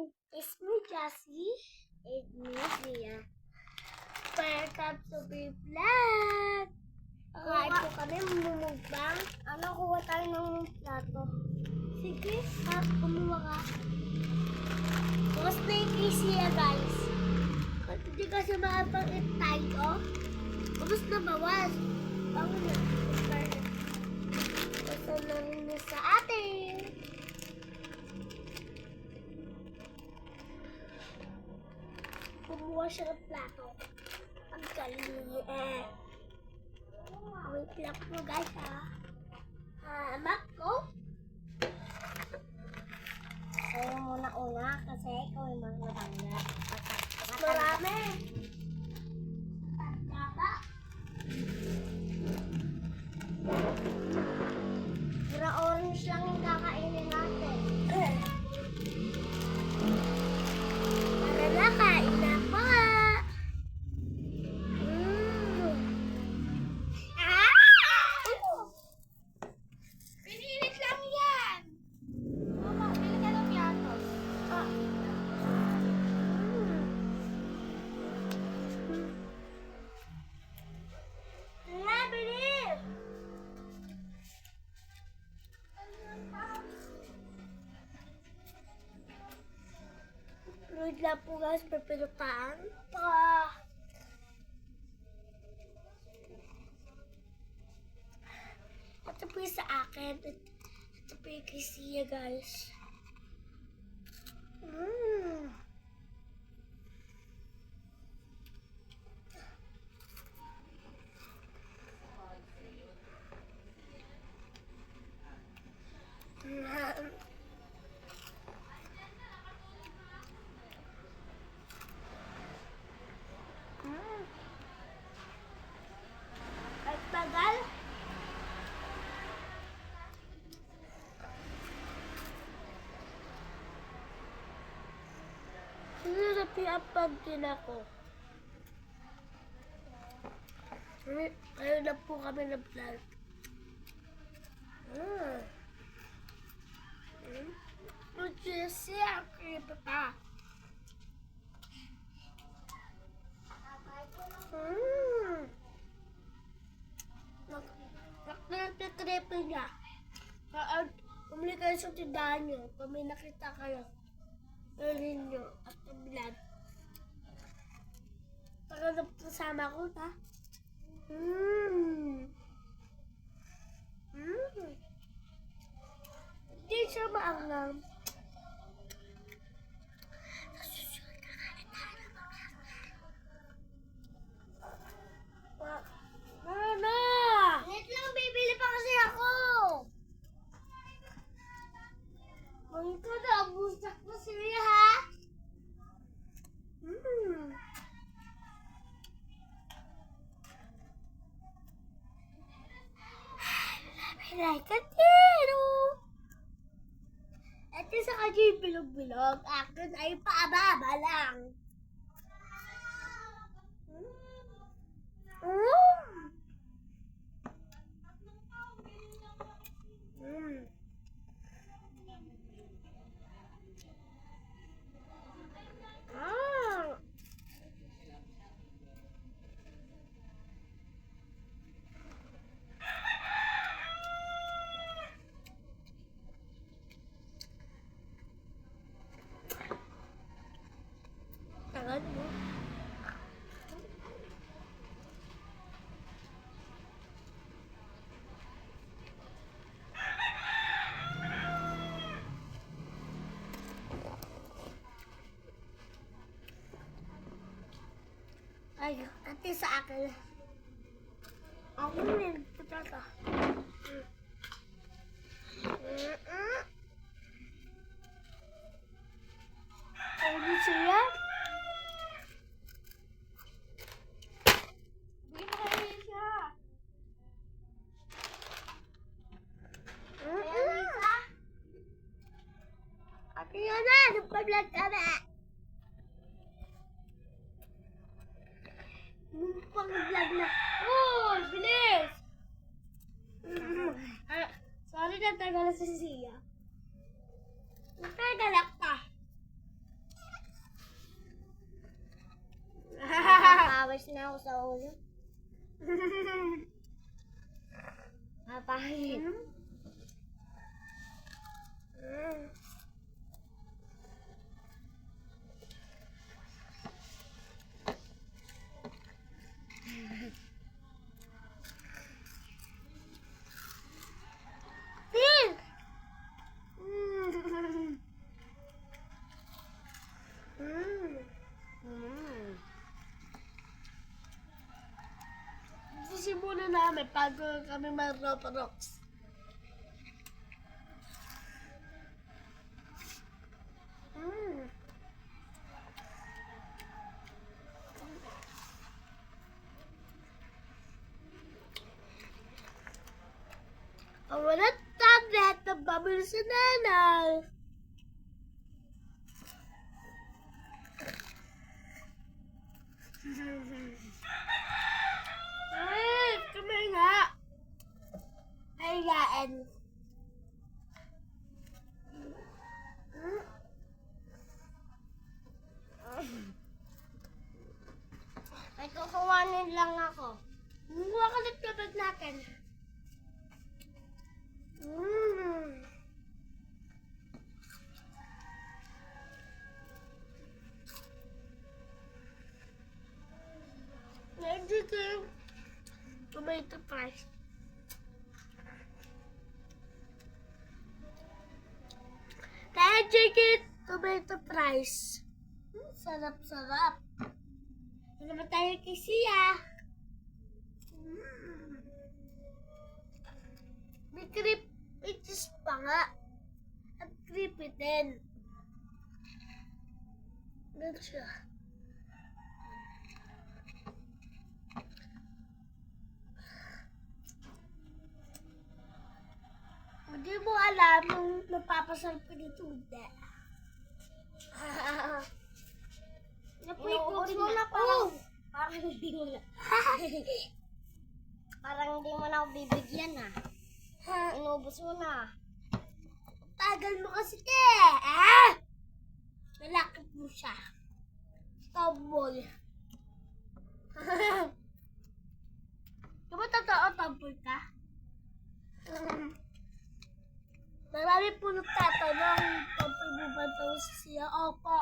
It's me, Jessie. It's me, Zia. Welcome to be vlog. Kain po kami, mumukbang. Ano, kuha tayo ng plato. Sige, kumuha ka. Mas na yung Zia, guys. Hindi kasi makapag-eat tayo. Tapos na bawas. Bago na. Basta na rin sa atin. Kumuha siya ng plato. Ang galing wait lang po guys amak ko. Sa'yo muna kasi ikaw yung mga matangga. Marami. Tama. Pura orange lang yung kakainin natin. Para na, kain na po. Pinilit lang yan. Mama, bili ka ng piatos. Bilis! Wait lang po guys, papilutaan. Ito po yung sa akin. Ito po yung kay Zia guys. At tagal. Sarap yung apag din ako. Ayun na po kami na vlog. Siya, creepy pa. Nakakreepy niya. Pumili kayo sa tindahan nyo. Kung may nakita kayo. Ayun nyo. At ang vlog. Pagkakap kasama ko, ta? Hindi siya maangang. Mama! Wait lang, bibili pa kasi ako. Ito na, busak na siya, ha? Like a tiro. Ito sa kanya yung bilog-bilog. Akin ay paababa lang. Tangan mo. Ay, ate sa akin. Ako rin, patata. Ano siya? Bigyan mo kayo siya. Ate yun na, nagpa-vlog kami. Pang-vlog na. Oh, bilis! Sorry na tagal si Zia. Natagalak ka. Pawis na ako sa ulo. Mapahit. Simulan namin bago kami mag-Roblox. Ang wala tablet na babili si nanay. Ay, kami nga. Hayain. Ay, kukuhanin lang ako. Mumuha ka ng tablet natin. Nandito yung tomato fries. Kaya chicken tomato fries. Sarap-sarap. Ito naman tayo kay Sia. May creepy cheese pa nga. At creepy din. Ganun siya. Hindi mo alam nung napapasal ko dito. Hindi. Inuubos mo na parang, parang hindi mo na. Parang hindi mo na ako bibigyan ah. Inuubos mo na. Tagal mo kasi te. Nalakit mo siya. Tomboy. Diba totoo tomboy ka? Marami po nagtatanong tomboy mo ba daw siya? Opo.